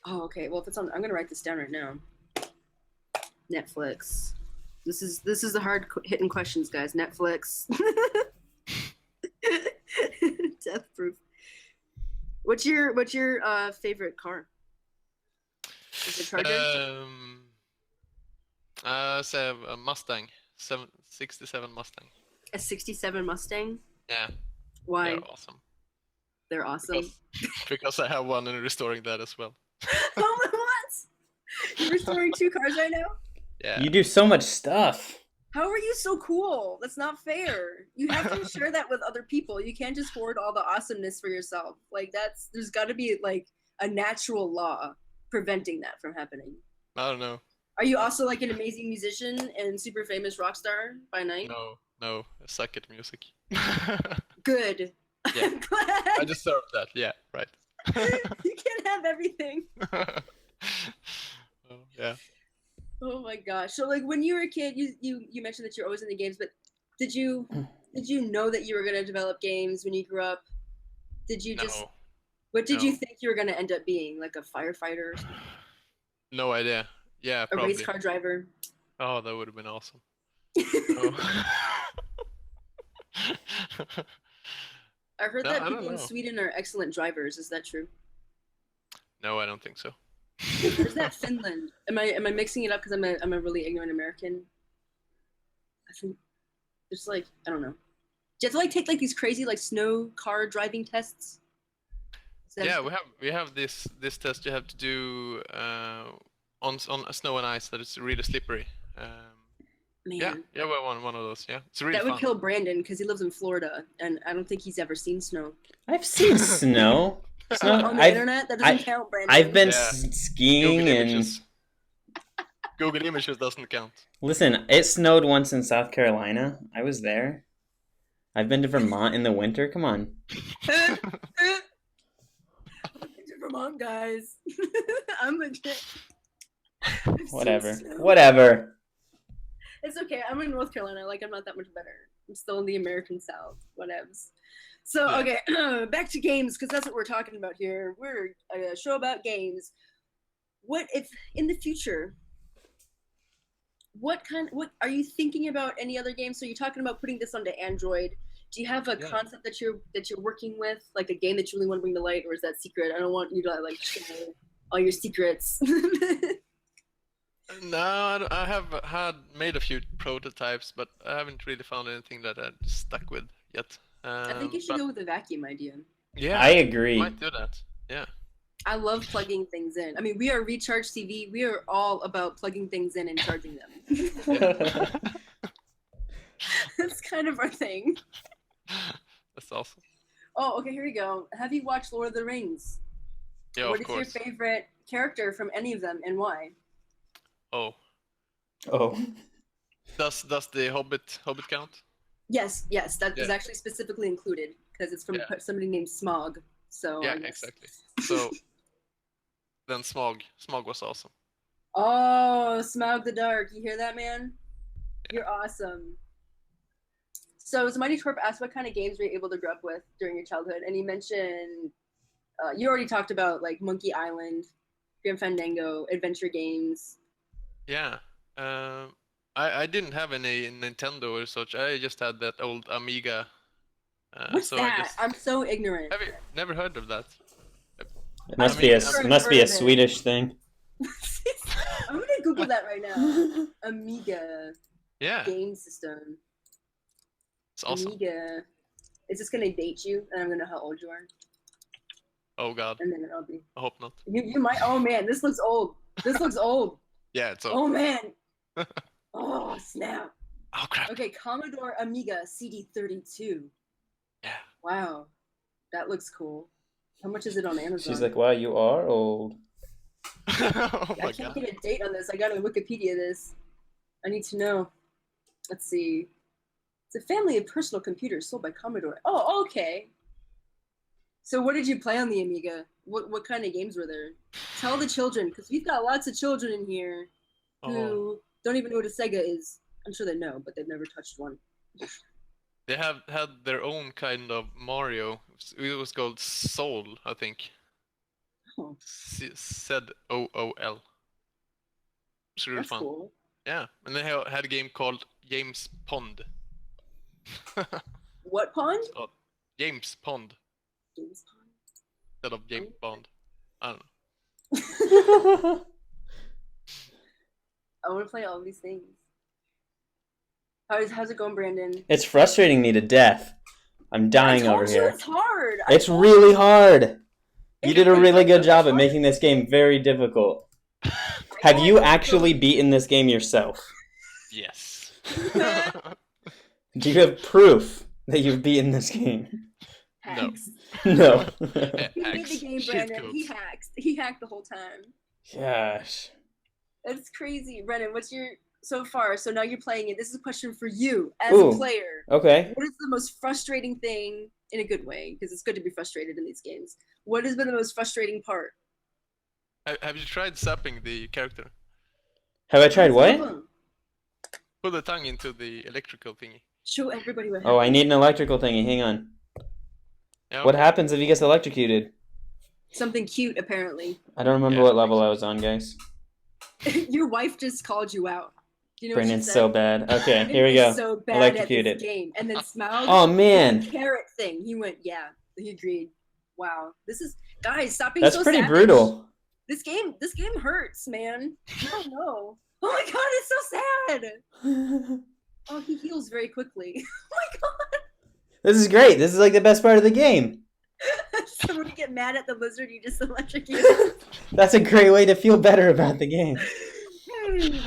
Oh, okay. Well, if it's on, I'm gonna write this down right now. Netflix. This is the hard hitting questions, guys. Netflix. Death Proof. What's your favorite car? Is it Charger? Say a Mustang, 67 Mustang. A '67 Mustang. Yeah, Why? they're awesome. They're awesome. Because I have one and restoring that as well. Oh my, what? You're restoring 2 cars right now? Yeah. You do so much stuff. How are you so cool? That's not fair. You have to share that with other people. You can't just hoard all the awesomeness for yourself. Like there's got to be like a natural law preventing that from happening. I don't know. Are you also like an amazing musician and super famous rock star by night? No, I suck at music. Good. Yeah. I'm glad. I deserve that. Yeah, right. You can't have everything. Oh, yeah. Oh my gosh. So like when you were a kid, you mentioned that you're always in the games, but did you know that you were gonna develop games when you grew up? Did you just No. what did you No. think you were gonna end up being? Like a firefighter or something? No idea. Yeah, A probably. race car driver? Oh, that would have been awesome. I heard No, that I don't people in know. Sweden are excellent drivers. Is that true? No, I don't think so. Or is that Finland? Am I mixing it up because I'm a really ignorant American? I think there's like I don't know. Do you have to like take like these crazy like snow car driving tests? Yeah, we have this test you have to do on snow and ice that is really slippery. Man, Yeah, we're one of those. Yeah, it's really that would fun. kill Brandon because he lives in Florida, and I don't think he's ever seen snow. I've seen snow. On the internet, that doesn't count, Brandon. I've been Yeah. skiing Google and Images. Google Images doesn't count. listen. It snowed once in South Carolina. I was there. I've been to Vermont in the winter. Come on. Vermont, guys. I'm legit. Whatever. It's okay. I'm in North Carolina. Like, I'm not that much better. I'm still in the American South. Whatevs. So, okay, back to games, because that's what we're talking about here. We're a show about games. What if, in the future, what are you thinking about any other games? So you're talking about putting this onto Android. Do you have a concept that you're working with, like a game that you really want to bring to light, or is that secret? I don't want you to like share all your secrets. No, I have made a few prototypes, but I haven't really found anything that I stuck with yet. I think you should go with the vacuum idea. Yeah, I agree. Might do that. Yeah. I love plugging things in. I mean, we are Recharge TV. We are all about plugging things in and charging them. That's kind of our thing. That's awesome. Oh, okay, here we go. Have you watched Lord of the Rings? Yeah, What of course. is your favorite character from any of them and why? Oh. Does the Hobbit count? Yes, that is actually specifically included because it's from somebody named Smog. So yeah, exactly. So then Smog was awesome. Oh, Smog the Dark. You hear that, man? Yeah. You're awesome. So Mighty Twerp asked what kind of games were you able to grow up with during your childhood, and he mentioned you already talked about like Monkey Island, Grim Fandango, adventure games. Yeah. I didn't have any Nintendo or such. I just had that old Amiga. What's that? I'm so ignorant. Have you never heard of that? It must be a Swedish thing. I'm gonna Google that right now. Amiga. Yeah. Game system. It's awesome. Amiga. Is this gonna date you? And I'm gonna know how old you are. Oh God. And then I'll be. I hope not. You might. Oh man, this looks old. This looks old. Yeah, it's old. Oh man. Oh snap. Oh crap. Okay, Commodore Amiga CD32. Yeah. Wow, that looks cool. How much is it on Amazon? She's like, wow, you are old. Oh my I can't God. get a date on this. I gotta Wikipedia this. I need to know. Let's see. It's a family of personal computers sold by Commodore. Oh, okay. So what did you play on the Amiga? What kind of games were there? Tell the children, because we've got lots of children in here who don't even know what a Sega is. I'm sure they know, but they've never touched one. They have had their own kind of Mario. It was called Soul, I think. Oh. ZOOL. It's really fun. Cool. Yeah, and they had a game called James Pond. What pond? James Pond. James Pond. Instead of James Bond. I don't know. I want to play all these things. How's it going, Brandon? It's frustrating me to death. I'm dying over here. It's hard. It's really hard. You did a really good job at making this game very difficult. Have you actually beaten this game yourself? Yes. Do you have proof that you've beaten this game? Hacks. No. He made the game, Brandon. He hacked the whole time. Gosh. That's crazy. Brennan, what's your so far? So now you're playing it. This is a question for you as Ooh. a player. Okay. What is the most frustrating thing in a good way? Because it's good to be frustrated in these games. What has been the most frustrating part? Have you tried zapping the character? Have I tried what? Put the tongue into the electrical thingy. Show everybody what Oh, happened. I need an electrical thingy. Hang on. Yeah, What okay. happens if he gets electrocuted? Something cute, apparently. I don't remember Yeah, what level I was on, guys. Your wife just called you out. You know Brandon's what she so said? bad. Okay, here we Brandon is go. So bad Electrocuted. at this game, and then smiled. Oh The man, carrot thing. He went, yeah. He agreed. Wow, this is guys. Stop being that's so pretty savage. brutal. This game hurts, man. You don't know. Oh my god, it's so sad. Oh, he heals very quickly. Oh my god. This is great. This is like the best part of the game. So when you get mad at the lizard, you just electrocute. That's a great way to feel better about the game.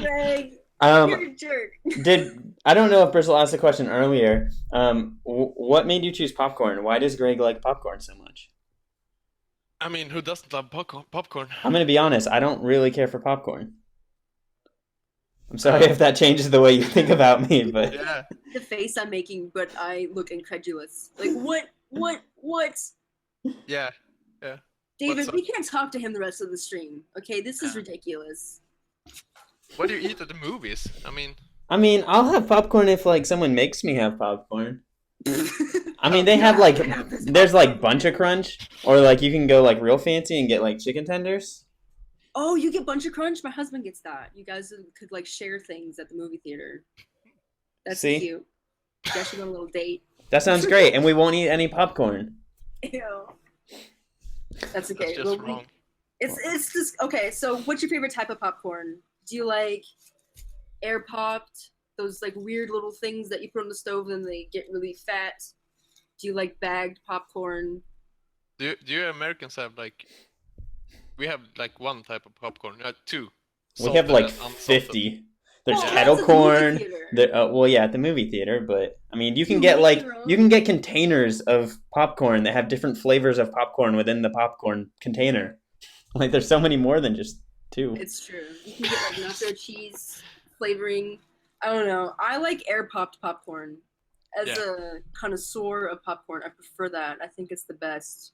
Greg, you're a jerk. I don't know if Bristol asked the question earlier. What made you choose popcorn? Why does Greg like popcorn so much? I mean, who doesn't love popcorn? I'm gonna be honest. I don't really care for popcorn. I'm sorry if that changes the way you think about me, but Yeah. The face I'm making, but I look incredulous. Like what? Yeah. David, we can't talk to him the rest of the stream. Okay, this is Yeah. ridiculous. What do you eat at the movies? I mean, I'll have popcorn if like someone makes me have popcorn. I mean, they have like there's like Bunch of Crunch, or like you can go like real fancy and get like chicken tenders. Oh, you get Bunch of Crunch? My husband gets that. You guys could like share things at the movie theater. That's See? cute. You guys should go on a little date. That sounds great, and we won't eat any popcorn. Ew. That's okay. that's just Well, wrong. it's just okay. So, what's your favorite type of popcorn? Do you like air popped? Those like weird little things that you put on the stove and they get really fat. Do you like bagged popcorn? Do you Americans have like? We have like one type of popcorn, two. We have Salted like and unsalted. 50. There's Oh, kettle that's at the movie corn. theater. Well, yeah, at the movie theater, but I mean, you can You get make like your own? you can get containers of popcorn that have different flavors of popcorn within the popcorn container. Like, there's so many more than just two. It's true. You can get like nacho cheese flavoring. I don't know. I like air popped popcorn. As Yeah. a connoisseur of popcorn, I prefer that. I think it's the best.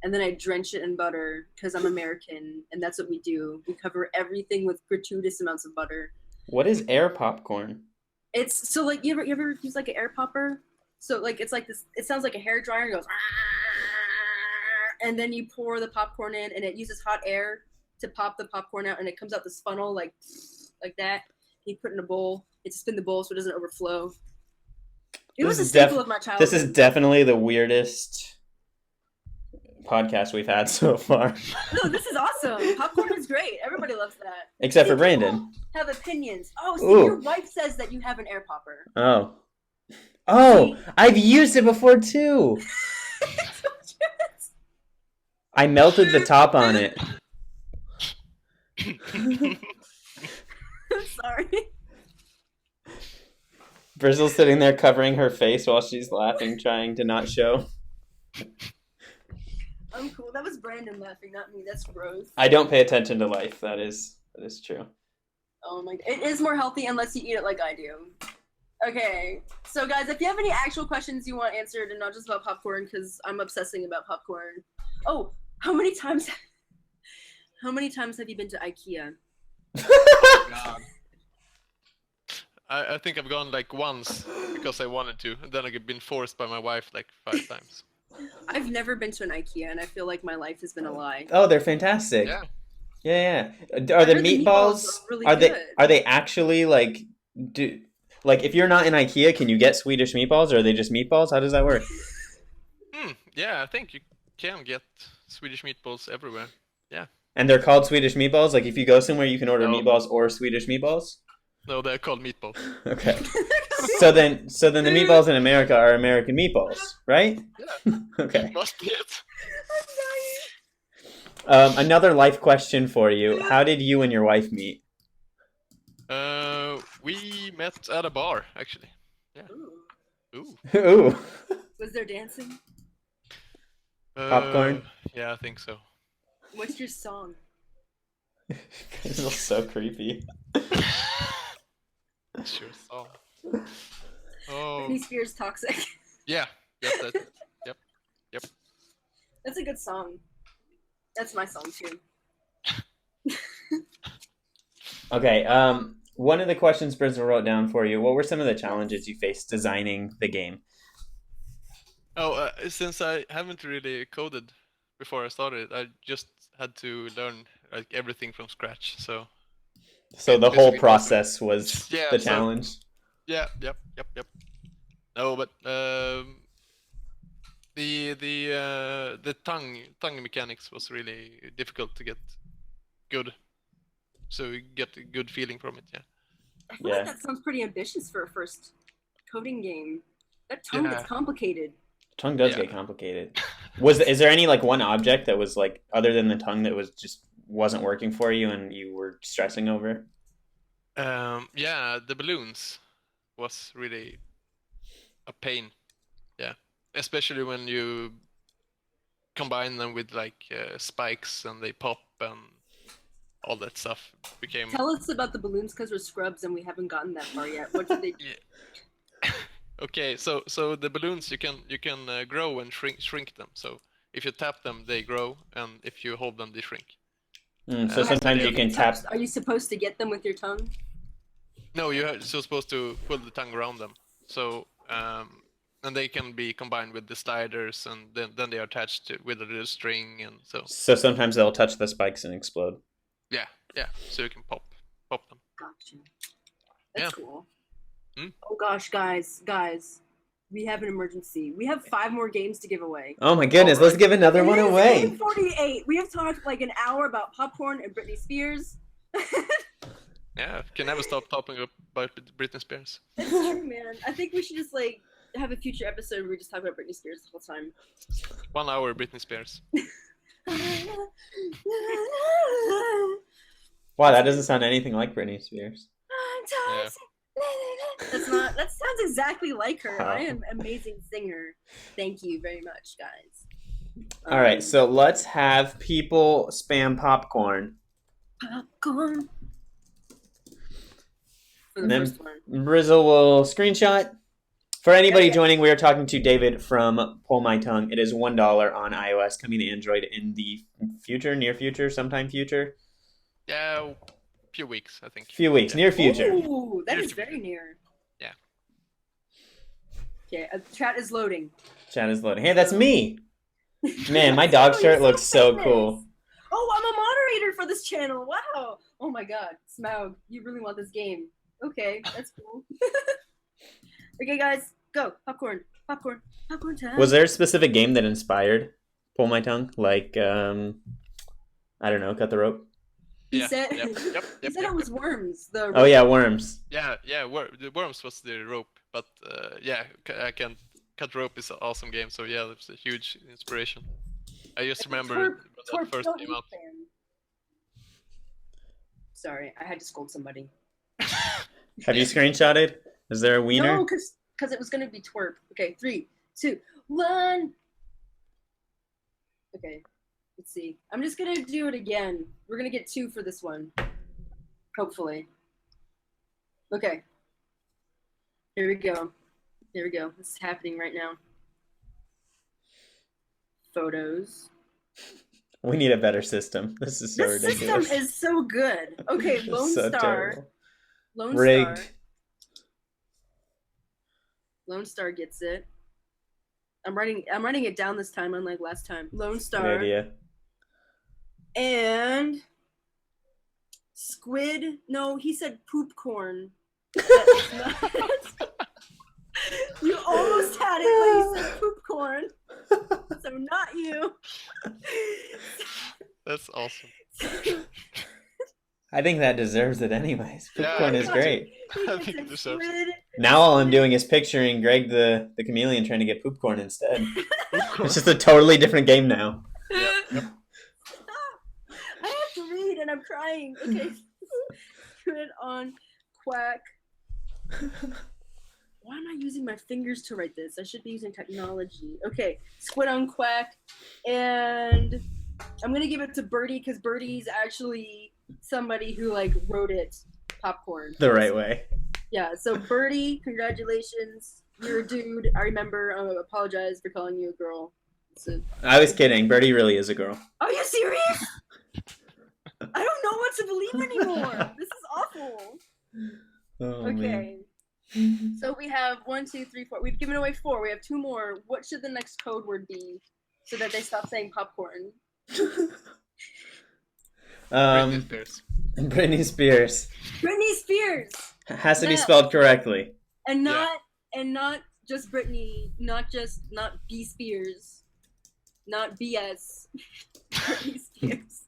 And then I drench it in butter because I'm American, and that's what we do. We cover everything with gratuitous amounts of butter. What is air popcorn? It's so like you ever use like an air popper? So like it's like this. It sounds like a hair dryer. It goes, and then you pour the popcorn in, and it uses hot air to pop the popcorn out, and it comes out this funnel like that. You put it in a bowl. You spin the bowl so it doesn't overflow. It was a staple of my childhood. This is definitely the weirdest podcast we've had so far. No, this is awesome. Popcorn is great. Everybody loves that. Except for See, Brandon. people have opinions. Oh, see, Ooh. your wife says that you have an air popper. Oh. Oh, I've used it before too. I melted the top on it. I'm sorry. Brizzle's sitting there covering her face while she's laughing, trying to not show. I'm cool. That was Brandon laughing, not me. That's gross. I don't pay attention to life. That is true. Oh my! It is more healthy unless you eat it like I do. Okay, so guys, if you have any actual questions you want answered and not just about popcorn, because I'm obsessing about popcorn. Oh, how many times have you been to IKEA? God. I think I've gone like once because I wanted to, and then I've been forced by my wife like 5 times. I've never been to an IKEA, and I feel like my life has been a lie. Oh, they're fantastic. Yeah. Yeah. Are the I heard the meatballs? meatballs are really Are good. they actually like if you're not in IKEA, can you get Swedish meatballs, or are they just meatballs? How does that work? Yeah, I think you can get Swedish meatballs everywhere. Yeah. And they're called Swedish meatballs. Like if you go somewhere, you can order No. meatballs or Swedish meatballs. No, they're called meatballs. Okay. So then the meatballs in America are American meatballs, right? Yeah. Okay. Must be it. Another life question for you. How did you and your wife meet? We met at a bar, actually. Yeah. Ooh. Ooh. Ooh. Was there dancing? Popcorn? Yeah, I think so. What's your song? This is so creepy. Sure song. Oh. Britney Spears, Toxic. Yeah. Yep. That's it. Yep. That's a good song. That's my song too. Okay. One of the questions Brizzle wrote down for you. What were some of the challenges you faced designing the game? Oh, since I haven't really coded before I started, I just had to learn like everything from scratch. So the whole basically process was Yeah, the so- challenge. yeah, yep. No, but the tongue mechanics was really difficult to get good. So you get a good feeling from it. Yeah. I feel like that sounds pretty ambitious for a first coding game. That tongue Yeah. gets complicated. Tongue does Yeah. get complicated. Is there any like one object that was like other than the tongue that was just wasn't working for you and you were stressing over? Yeah, the balloons was really a pain. Yeah, especially when you combine them with like spikes and they pop and all that stuff became. Tell us about the balloons because we're scrubs and we haven't gotten that far yet. What do they do? Yeah. Okay, so the balloons you can grow and shrink them. So if you tap them, they grow, and if you hold them, they shrink. So sometimes you can tap. Are you supposed to get them with your tongue? No, you're supposed to pull the tongue around them. So and they can be combined with the sliders, and then they are attached with a little string, and so. So sometimes they'll touch the spikes and explode. Yeah. So you can pop them. Gotcha. That's Yeah. cool. Hmm? Oh gosh, guys, we have an emergency. We have 5 more games to give away. Oh my goodness! Let's give another one It is away. Game 48. We have talked like an hour about popcorn and Britney Spears. Yeah, can never stop talking about Britney Spears. That's true, man. I think we should just like have a future episode where we just talk about Britney Spears the whole time. 1 hour Britney Spears. Wow, that doesn't sound anything like Britney Spears. Yeah. That sounds exactly like her. Wow. I am an amazing singer. Thank you very much, guys. All right, so let's have people spam popcorn. Popcorn. For the And then first one. Brizzle will screenshot. For anybody Yeah. joining, we are talking to David from Pull My Tongue. It is $1 on iOS, coming to Android in the near future, sometime future. Yeah, few weeks, I think. Few weeks, near future. Ooh, that Near is future. very near. Yeah. Okay, chat is loading. Chat is loading. Hey, that's me. Man, my dog Oh, shirt you're looks so cool. Oh, I'm a moderator for this channel. Wow. Oh my god. Smaug, you really want this game. Okay, that's cool. Okay, guys, go. Popcorn time. Was there a specific game that inspired Pull My Tongue? Like, I don't know, Cut the Rope? He Yeah, said, yep, he said it was Worms. Oh, yeah, Worms. Yeah. The Worms was the rope, but yeah, I can. Cut Rope is an awesome game, so yeah, it's a huge inspiration. I just remember when that first came out. Sorry, I had to scold somebody. Have you screenshotted? Is there a wiener? No, because it was gonna be twerp. Okay, 3, 2, 1. Okay, let's see. I'm just gonna do it again. We're gonna get 2 for this one. Hopefully. Okay. Here we go. This is happening right now. Photos. We need a better system. This is so This ridiculous. system is so good. Okay, It's Lone so Star. terrible. Lone Rigged. Star. Lone Star gets it. I'm writing it down this time, unlike last time. Lone Good Star idea. and Squid. No, he said poop corn. You almost had it, but you said poop corn. So not you. That's awesome. I think that deserves it anyways. Yeah, Popcorn is I great. I think it deserves it. Squid. Now all I'm doing is picturing Greg the chameleon trying to get poopcorn instead. It's just a totally different game now. Yep. I have to read and I'm crying. Okay. Squid on quack. Why am I using my fingers to write this? I should be using technology. Okay, squid on quack. And I'm gonna give it to Birdie because Birdie's actually somebody who like wrote it popcorn. The right way. Yeah, so Birdie, congratulations. You're a dude. I remember. Apologize for calling you a girl. So, I was kidding. Birdie really is a girl. are you serious? I don't know what to believe anymore. This is awful. Oh, Okay. man. So we have 1, 2, 3, 4. We've given away 4. We have 2 more. What should the next code word be so that they stop saying popcorn? Britney Spears. Britney Spears Britney Spears. has to be Yeah. spelled correctly. And not just Britney, not B Spears. Not BS. Britney Spears.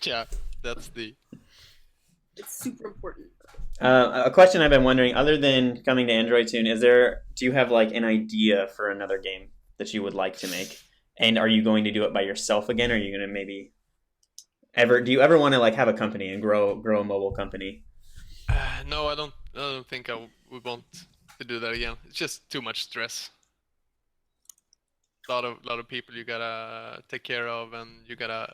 Yeah, that's the. It's super important. A question I've been wondering, other than coming to Android soon, do you have like an idea for another game that you would like to make? And are you going to do it by yourself again? Or are you going to maybe do you ever want to like have a company and grow a mobile company? No, I don't think I would want to do that again. It's just too much stress. A lot of people you gotta take care of, and you gotta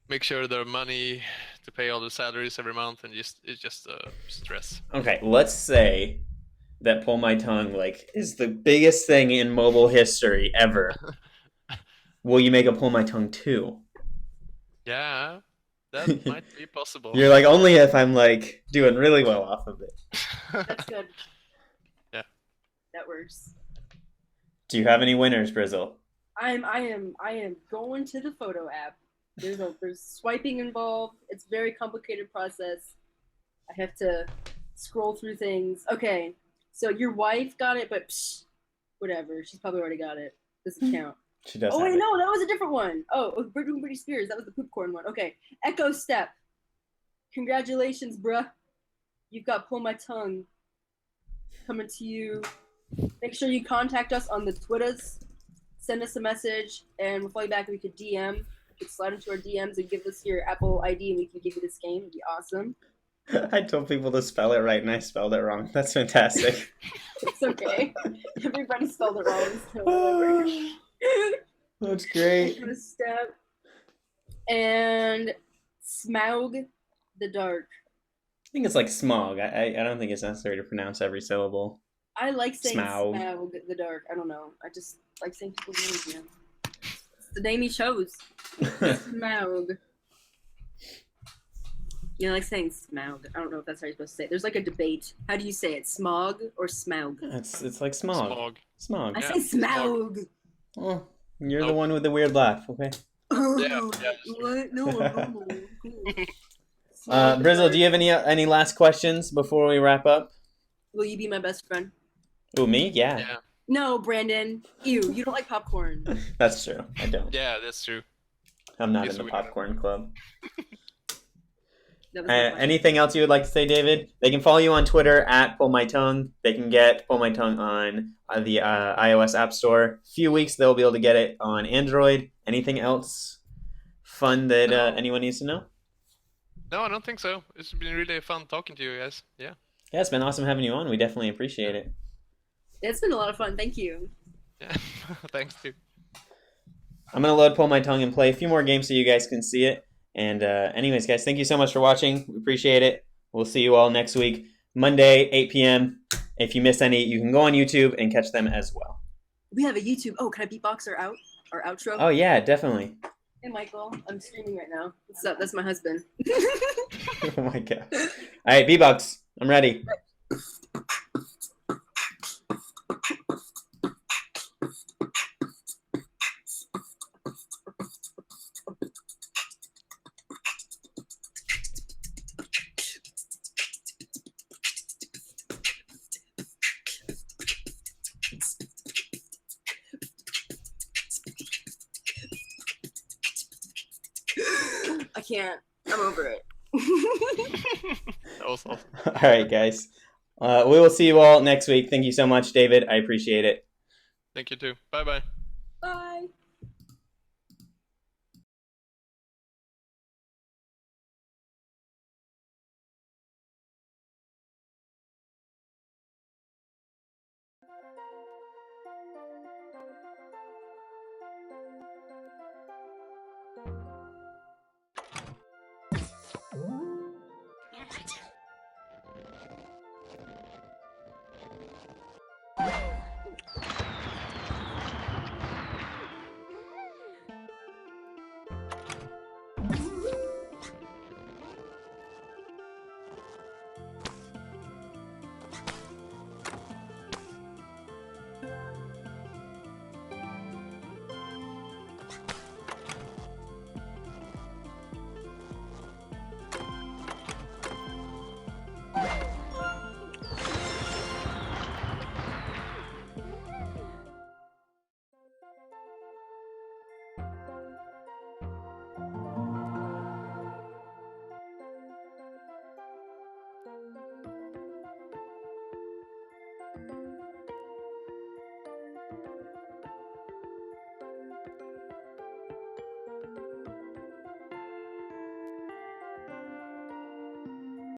make sure there are money to pay all the salaries every month, and it's just stress. Okay, let's say that Pull My Tongue like is the biggest thing in mobile history ever. Will you make a Pull My Tongue 2? Yeah, that might be possible. You're like, only if I'm like doing really well off of it. That's good. Yeah. That works. Do you have any winners, Brizzle? I am going to the photo app. There's swiping involved. It's a very complicated process. I have to scroll through things. Okay, so your wife got it, but whatever. She's probably already got it. Doesn't count. She does. Oh have wait, it. no, that was a different one. Oh, Britney Spears. That was the poopcorn one. Okay, Echo Step. Congratulations, bruh. You've got Pull My Tongue coming to you. Make sure you contact us on the Twitters. Send us a message, and we'll follow you back. We could DM. You could slide into our DMs and give us your Apple ID, and we can give you this game. It'd be awesome. I told people to spell it right, and I spelled it wrong. That's fantastic. It's okay. Everybody spelled it wrong. So whatever. That's great. Echo Step. And Smaug the Dark. I think it's like smog. I don't think it's necessary to pronounce every syllable. I like saying Smaug. Smaug the Dark. I don't know. I just like saying people's names, man. It's the name he chose. Smaug. You know, like saying Smaug. I don't know if that's how you're supposed to say it. There's like a debate. How do you say it? Smog or Smaug? It's like smog. Smog. I Yeah, say Smaug. Oh, you're the Nope. one with the weird laugh, okay? Yeah, What? No, no. Brizzle, do you have any last questions before we wrap up? Will you be my best friend? Ooh, me? Yeah. Yeah, No, Brandon. Ew, you don't like popcorn. That's true. I don't. yeah, that's true. I'm not Yes, in the we popcorn club. That was my question. Anything else you would like to say, David? They can follow you on Twitter at Pull My Tongue. They can get Pull My Tongue on the iOS App Store. Few weeks they'll be able to get it on Android. Anything else fun that No. anyone needs to know? No, I don't think so. It's been really fun talking to you guys. Yeah. Yeah, it's been awesome having you on. We definitely appreciate it. It's been a lot of fun. Thank you. Yeah. Thanks, too. I'm going to load Pull My Tongue and play a few more games so you guys can see it. And anyways, guys, thank you so much for watching. We appreciate it. We'll see you all next week, Monday, 8 p.m. If you miss any, you can go on YouTube and catch them as well. We have a YouTube. Oh, can I beatbox our outro? Oh, yeah, definitely. Hey, Michael. I'm streaming right now. What's up? That's my husband. Oh, my God. All right, B-Box, I'm ready. I can't. I'm over it. That was awesome. All right, guys. We will see you all next week. Thank you so much, David. I appreciate it. Thank you too. Bye bye. Bye.